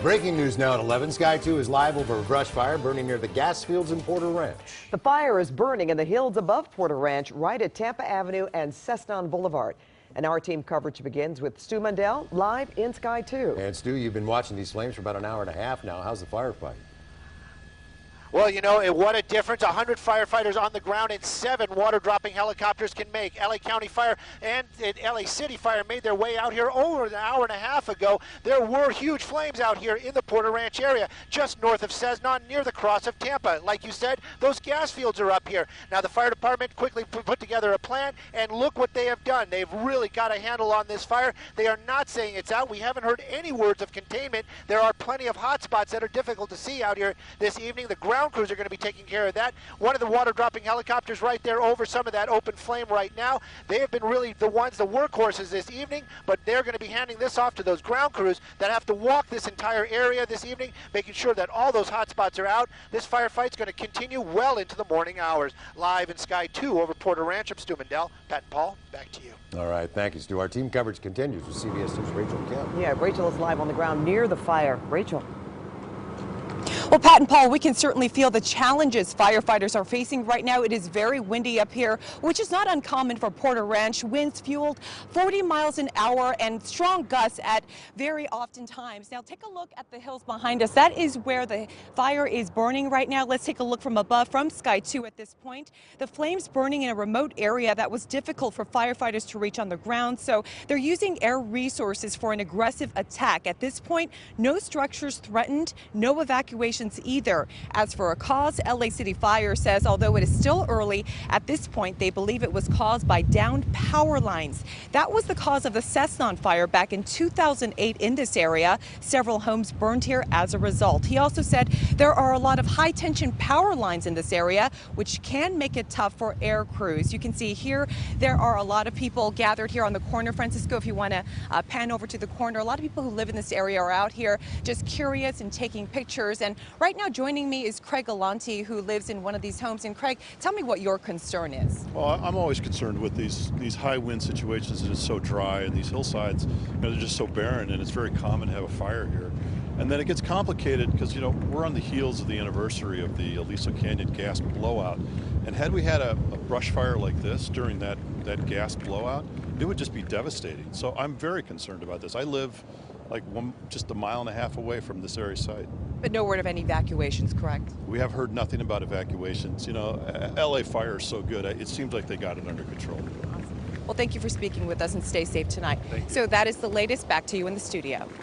Breaking news now at 11. Sky 2 is live over a brush fire burning near the gas fields in Porter Ranch. The fire is burning in the hills above Porter Ranch, right at Tampa Avenue and Cessnon Boulevard. And our team coverage begins with Stu Mundell live in Sky 2. And Stu, you've been watching these flames for about an hour and a half now. How's the firefight? Well, you know, what a difference 100 firefighters on the ground and 7 water-dropping helicopters can make. LA County Fire and LA City Fire made their way out here over an hour and a half ago. There were huge flames out here in the Porter Ranch area, just north of Cessnon, near the cross of Tampa. Like you said, those gas fields are up here. Now, the fire department quickly put together a plan, and look what they have done. They've really got a handle on this fire. They are not saying it's out. We haven't heard any words of containment. There are plenty of hot spots that are difficult to see out here this evening. The ground crews are going to be taking care of that. One of the water-dropping helicopters right there over some of that open flame right now. They have been really the workhorses this evening, but they're going to be handing this off to those ground crews that have to walk this entire area this evening, making sure that all those hot spots are out. This firefight's going to continue well into the morning hours. Live in Sky 2 over Porter Ranch, I'm Stu Mundell. Pat and Paul, back to you. All right, thank you, Stu. Our team coverage continues with CBS News' Rachel Kemp. Yeah, Rachel is live on the ground near the fire. Rachel. Well, Pat and Paul, we can certainly feel the challenges firefighters are facing right now. It is very windy up here, which is not uncommon for Porter Ranch. Winds fueled 40 miles an hour and strong gusts at very often times. Now, take a look at the hills behind us. That is where the fire is burning right now. Let's take a look from above, from Sky 2 at this point. The flames burning in a remote area that was difficult for firefighters to reach on the ground, so they're using air resources for an aggressive attack. At this point, no structures threatened, no evacuations either. As for a cause, LA City Fire says although it is still early, at this point they believe it was caused by downed power lines. That was the cause of the Cessnon fire back in 2008 in this area. Several homes burned here as a result. He also said there are a lot of high tension power lines in this area, which can make it tough for air crews. You can see here there are a lot of people gathered here on the corner. Francisco, if you want to pan over to the corner, a lot of people who live in this area are out here just curious and taking pictures. And right now joining me is Craig Galante, who lives in one of these homes. And Craig, tell me what your concern is. Well, I'm always concerned with these high wind situations, and it's so dry, and these hillsides, they're just so barren, and it's very common to have a fire here. And then it gets complicated because, we're on the heels of the anniversary of the Aliso Canyon gas blowout. And had we had a brush fire like this during that gas blowout, it would just be devastating. So I'm very concerned about this. I live like just a mile and a half away from this area site. But no word of any evacuations, correct? We have heard nothing about evacuations. LA Fire is so good. It seems like they got it under control. Awesome. Well, thank you for speaking with us, and stay safe tonight. Thank you. So that is the latest. Back to you in the studio.